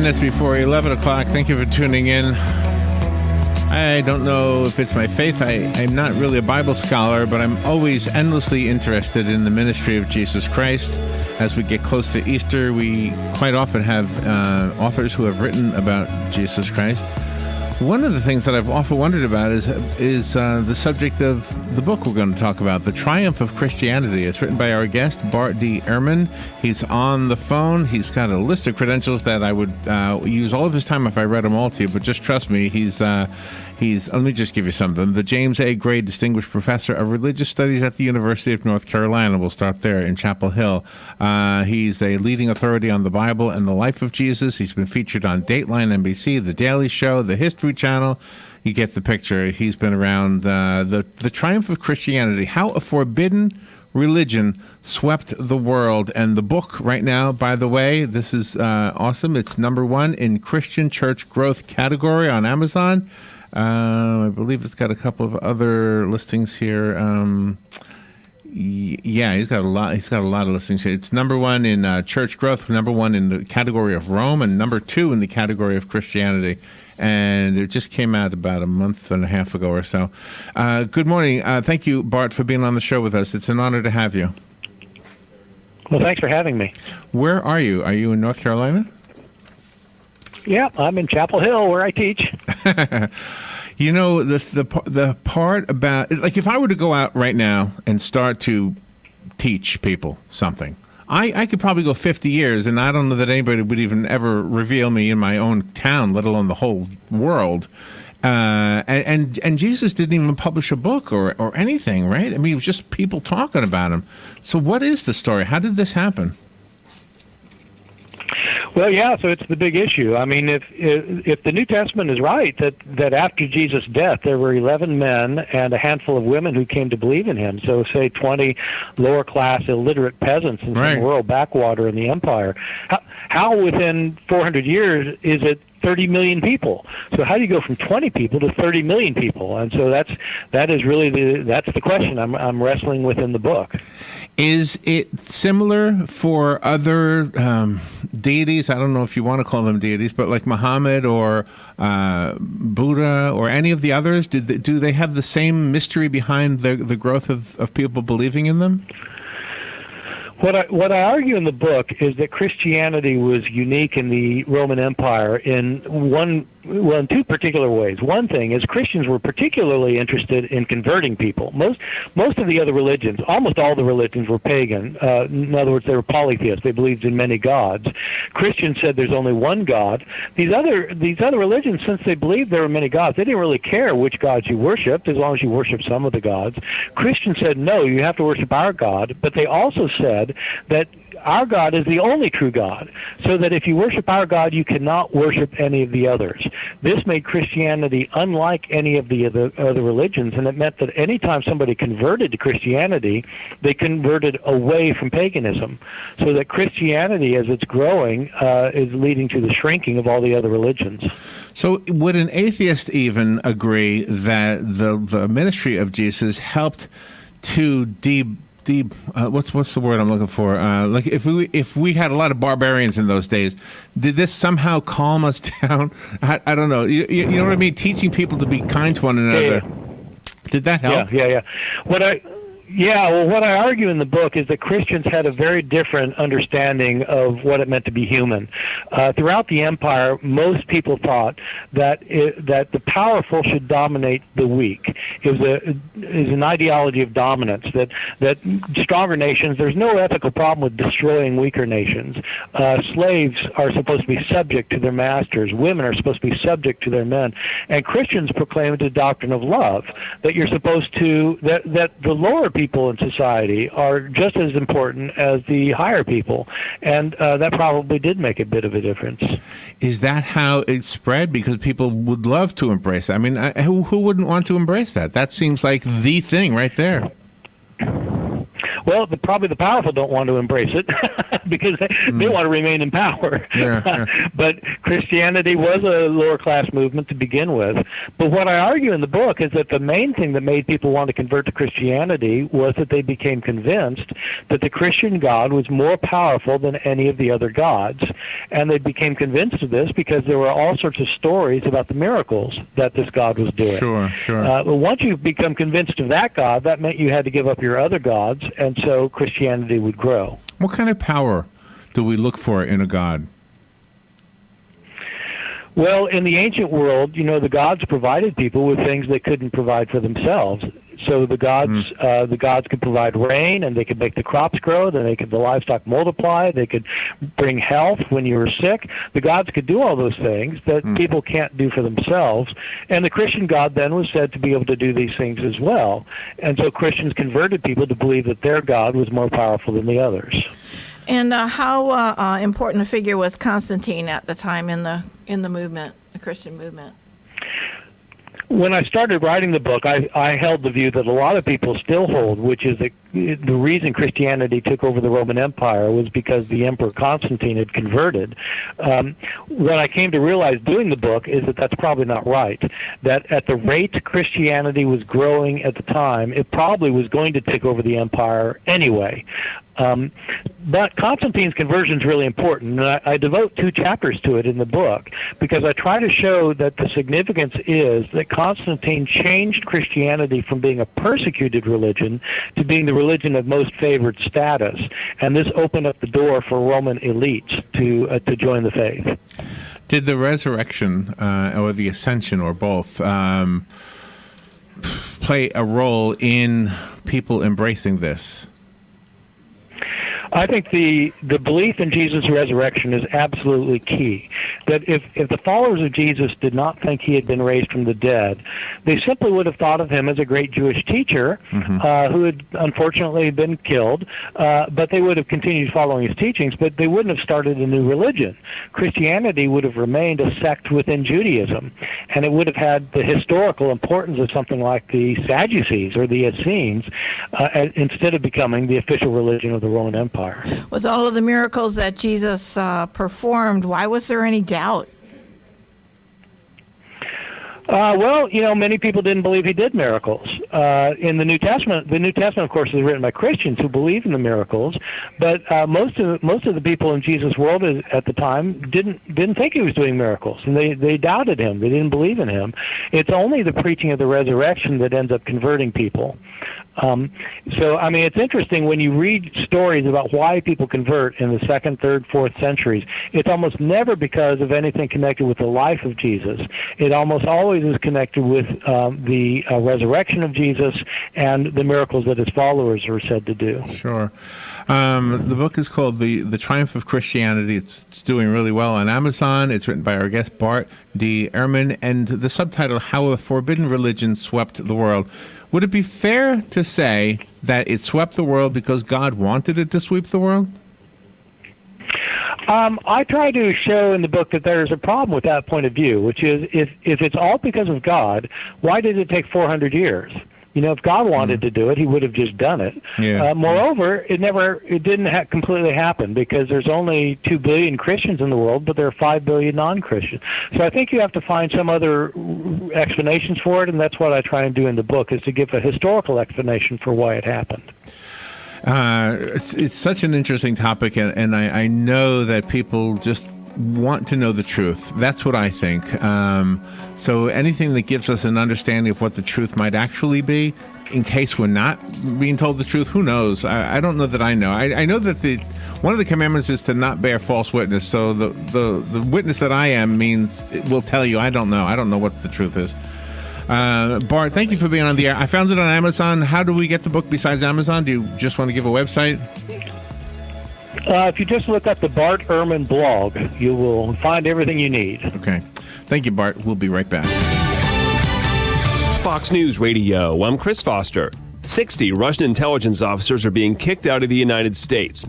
minutes before 11 o'clock. Thank you for tuning in. I don't know if it's my faith. I'm not really a Bible scholar, but I'm always endlessly interested in the ministry of Jesus Christ. As we get close to Easter, we quite often have authors who have written about Jesus Christ. One of the things that I've often wondered about is the subject of the book we're going to talk about, The Triumph of Christianity. It's written by our guest, Bart Ehrman. He's on the phone. He's got a list of credentials that I would use all of his time if I read them all to you, but just trust me, he's let me just give you something. The James A. Gray Distinguished Professor of Religious Studies at the University of North Carolina. We'll start there in Chapel Hill. He's a leading authority on the Bible and the life of Jesus. He's been featured on Dateline NBC, The Daily Show, The History Channel. You get the picture. He's been around the Triumph of Christianity, How a Forbidden Religion Swept the World. And the book right now, by the way, this is awesome. It's #1 in Christian Church Growth category on Amazon. I believe it's got a couple of other listings here. Yeah, he's got a lot. He's got a lot of listings here. It's #1 in church growth, #1 in the category of Rome, and #2 in the category of Christianity. And it just came out about a month and a half ago or so. Good morning. Thank you, Bart, for being on the show with us. It's an honor to have you. Well, thanks for having me. Where are you? Are you in North Carolina? Yeah, I'm in Chapel Hill where I teach. You know, the part about, like, if I were to go out right now and start to teach people something, I could probably go 50 years, and I don't know that anybody would even ever reveal me in my own town, let alone the whole world. And Jesus didn't even publish a book or anything, right? I mean, it was just people talking about him. So what is the story? How did this happen? Well, yeah, so it's the big issue. I mean, if the New Testament is right, that after Jesus' death, there were 11 men and a handful of women who came to believe in him. So say 20 lower-class illiterate peasants in some rural backwater in the empire. How within 400 years is it 30 million people? So how do you go from 20 people to 30 million people? And so that is really the question I'm wrestling with in the book. Is it similar for other deities? I don't know if you want to call them deities, but like Muhammad or Buddha or any of the others, do they have the same mystery behind the growth of people believing in them? What I argue in the book is that Christianity was unique in the Roman Empire in two particular ways. One thing is Christians were particularly interested in converting people. Most of the other religions, almost all the religions, were pagan. In other words, they were polytheists. They believed in many gods. Christians said there's only one God. These other religions, since they believed there were many gods, they didn't really care which gods you worshipped as long as you worshiped some of the gods. Christians said, no, you have to worship our God. But they also said that our God is the only true God, so that if you worship our God, you cannot worship any of the others. This made Christianity unlike any of the other religions, and it meant that any time somebody converted to Christianity, they converted away from paganism, so that Christianity, as it's growing, is leading to the shrinking of all the other religions. So would an atheist even agree that the ministry of Jesus helped to what's the word I'm looking for? Like if we had a lot of barbarians in those days, did this somehow calm us down? I don't know. You know what I mean? Teaching people to be kind to one another. Did that help? Yeah. What I argue in the book is that Christians had a very different understanding of what it meant to be human. Throughout the empire, most people thought that the powerful should dominate the weak. It was an ideology of dominance, that stronger nations, there's no ethical problem with destroying weaker nations. Slaves are supposed to be subject to their masters. Women are supposed to be subject to their men. And Christians proclaimed a doctrine of love, that you're supposed to, that the lower people in society are just as important as the higher people, and that probably did make a bit of a difference. Is that how it spread? Because people would love to embrace that. I mean, who wouldn't want to embrace that? That seems like the thing right there. Well, probably the powerful don't want to embrace it because they want to remain in power. But Christianity was a lower class movement to begin with. But what I argue in the book is that the main thing that made people want to convert to Christianity was that they became convinced that the Christian God was more powerful than any of the other gods. And they became convinced of this because there were all sorts of stories about the miracles that this God was doing. Sure. Once you become convinced of that God, that meant you had to give up your other gods, and so Christianity would grow. What kind of power do we look for in a God? Well, in the ancient world, the gods provided people with things they couldn't provide for themselves. So the gods could provide rain, and they could make the crops grow. Then the livestock multiply. They could bring health when you were sick. The gods could do all those things that people can't do for themselves. And the Christian God then was said to be able to do these things as well. And so Christians converted people to believe that their God was more powerful than the others. And how important a figure was Constantine at the time in the movement, the Christian movement? When I started writing the book, I held the view that a lot of people still hold, which is that the reason Christianity took over the Roman Empire was because the Emperor Constantine had converted. What I came to realize doing the book is that that's probably not right, that at the rate Christianity was growing at the time, it probably was going to take over the empire anyway. But Constantine's conversion is really important, and I devote 2 chapters to it in the book because I try to show that the significance is that Constantine changed Christianity from being a persecuted religion to being the religion of most favored status, and this opened up the door for Roman elites to join the faith. Did the resurrection or the ascension or both play a role in people embracing this? I think the belief in Jesus' resurrection is absolutely key. That if the followers of Jesus did not think he had been raised from the dead, they simply would have thought of him as a great Jewish teacher who had unfortunately been killed, but they would have continued following his teachings, but they wouldn't have started a new religion. Christianity would have remained a sect within Judaism, and it would have had the historical importance of something like the Sadducees or the Essenes instead of becoming the official religion of the Roman Empire. With all of the miracles that Jesus performed, why was there any doubt? Well, many people didn't believe he did miracles. In the New Testament, of course, is written by Christians who believe in the miracles, but most of the people in Jesus' world at the time didn't think he was doing miracles, and they doubted him. They didn't believe in him. It's only the preaching of the resurrection that ends up converting people. It's interesting when you read stories about why people convert in the 2nd, 3rd, 4th centuries. It's almost never because of anything connected with the life of Jesus. It almost always is connected with the resurrection of Jesus and the miracles that his followers were said to do. Sure. The book is called The Triumph of Christianity. It's doing really well on Amazon. It's written by our guest, Bart D. Ehrman, and the subtitle, How a Forbidden Religion Swept the World. Would it be fair to say that it swept the world because God wanted it to sweep the world? I try to show in the book that there's a problem with that point of view, which is if it's all because of God, why did it take 400 years? If God wanted to do it, he would have just done it. Yeah. Moreover, it didn't completely happen because there's only 2 billion Christians in the world, but there are 5 billion non-Christians. So I think you have to find some other explanations for it, and that's what I try and do in the book, is to give a historical explanation for why it happened. It's such an interesting topic, and I know that people just want to know the truth. That's what I think. So anything that gives us an understanding of what the truth might actually be, in case we're not being told the truth, who knows? I don't know that I know. I know that one of the commandments is to not bear false witness. So the witness that I am means it will tell you I don't know. I don't know what the truth is. Bart, thank you for being on the air. I found it on Amazon. How do we get the book besides Amazon? Do you just want to give a website? If you just look up the Bart Ehrman blog, you will find everything you need. Okay. Thank you, Bart. We'll be right back. Fox News Radio, I'm Chris Foster. 60 Russian intelligence officers are being kicked out of the United States.